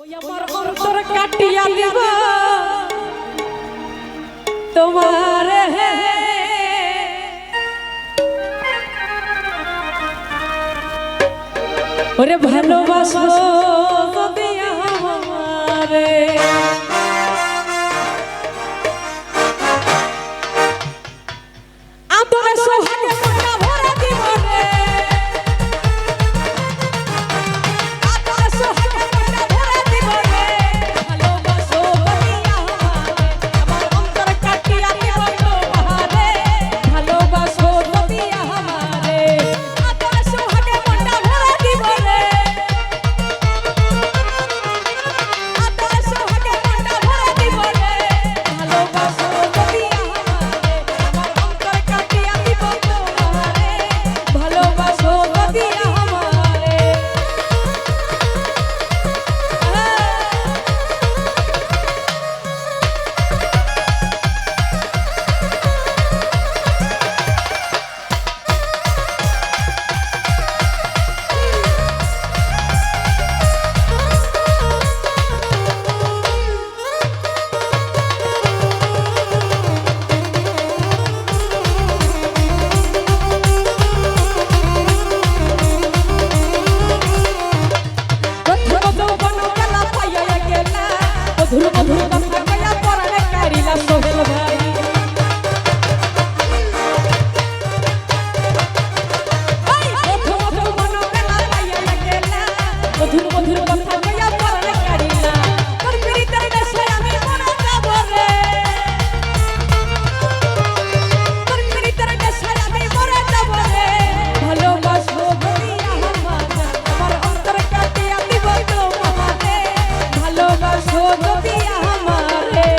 আমার অন্তর কাটিয়া দিব তোমার ওরে ভালোবাসো যদি আমারে আদরে সোহাগে মনটা ভরা দিব রে আদরে সোহাগে মনটা ভরা দিব রে ভালোবাসো যদি আমারে আমার অন্তর কাটিয়া দিব তোমারে ভালোবাসো যদি আমারে আদরে সোহাগে মনটা ভরা দিব রে আদরে সোহাগে মনটা ভরা দিব রে ভালোবাসো যদি আমারে আমার অন্তর কাটিয়া দিব তোমারে ভালোবাসো যদি আমারে মধুর মধুর কথা কইয়া পরাণে কারিলা সোহেল ভাই মধুর মধুর মনোবেলা পাইয়া গেলা মধুর মধুর কথা কইয়া পরাণে কারিলা তোর পিরিতের দেশে আমি মরে যাব রে তোর পিরিতের দেশে আমি মরে যাব রে ভালোবাসো যদি আমারে আমার অন্তর কাটিয়া দিব তোমারে ভালোবাসো যদি আমারে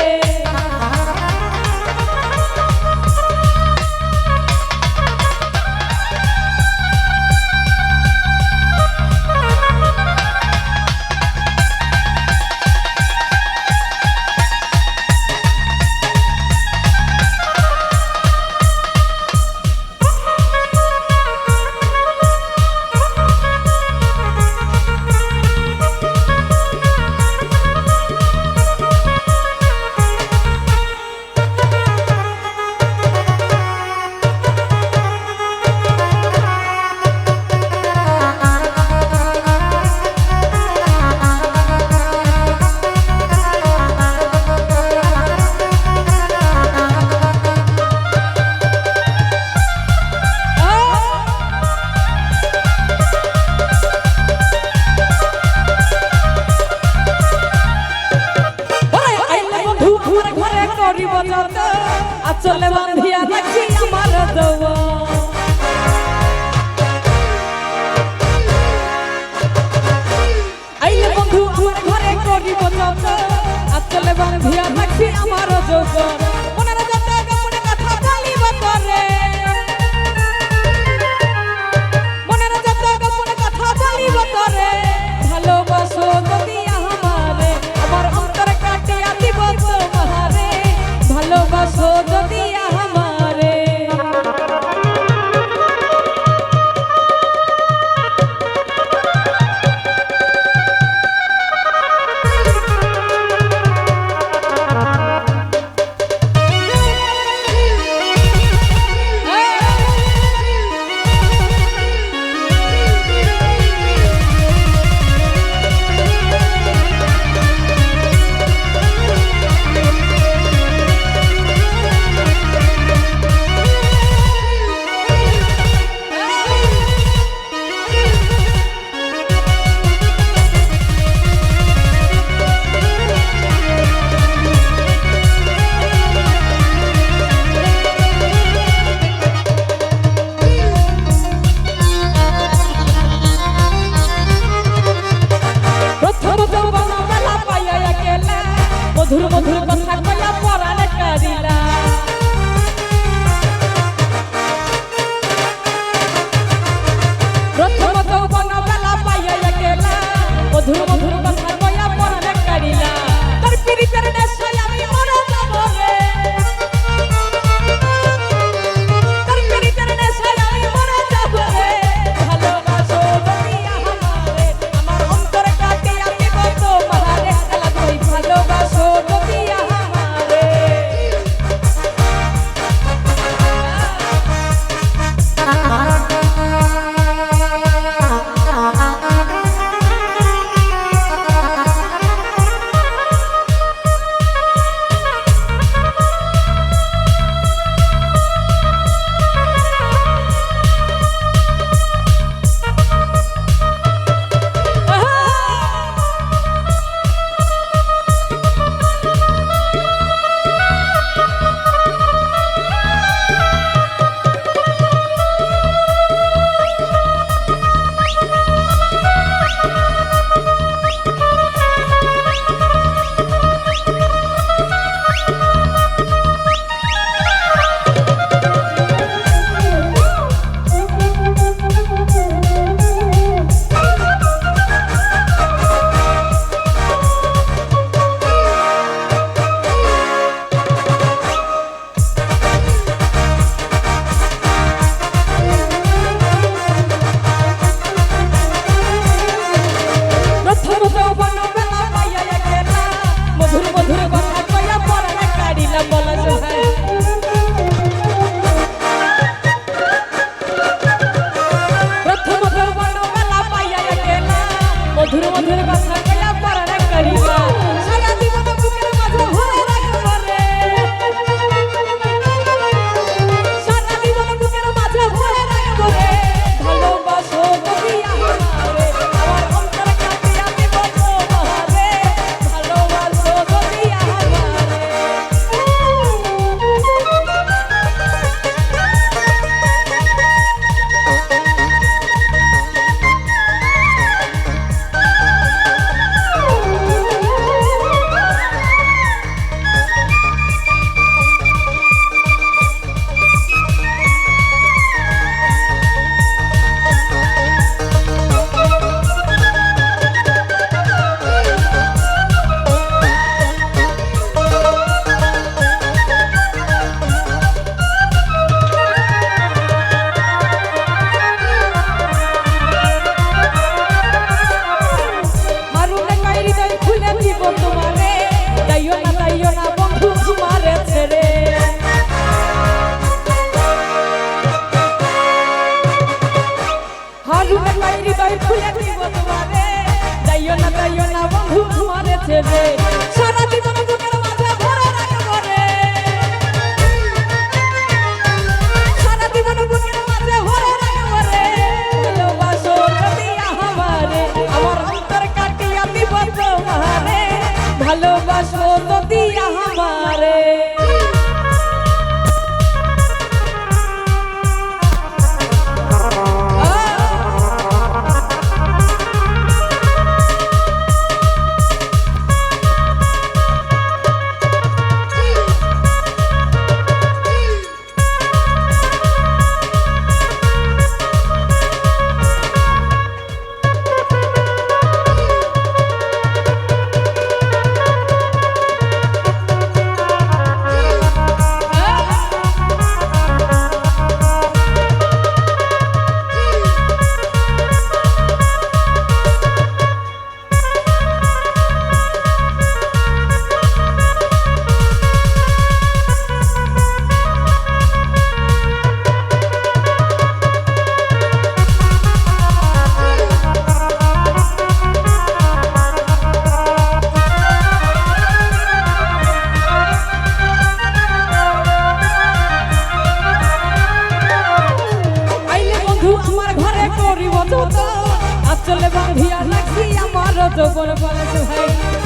আচলে বান্ধিয়া রাখি আমার দোয়া আইলে বন্ধু আমার ঘরে করিব যত আচলে বান্ধিয়া রাখি আমার যৌবন মনের যত গোপনে কথা বলিব তোরে মনের যত গোপনে কথা বলিব তোরে ভালোবাসো যদি আমারে আমার অন্তর কাটিয়া দিব তোমারে ভালোবাসো যদি আমারে যাইও না বন্ধু আমারে ছেড়ে হারুনের ভাই হৃদয় খুলে দিব তোমারে যাইও না বন্ধু আমারে ছেড়ে সারা জীবন বুকের মাঝে ভরে রাখবো রে সারা জীবন বুকের মাঝে ভরে রাখবো রে ভালোবাসো যদি আমারে আমার অন্তর কাটিয়া দিব তোমারে ভালোবাসো যদি আমারে চলে বাঁধিয়া রাখি আমার যৌবন বলে ভাই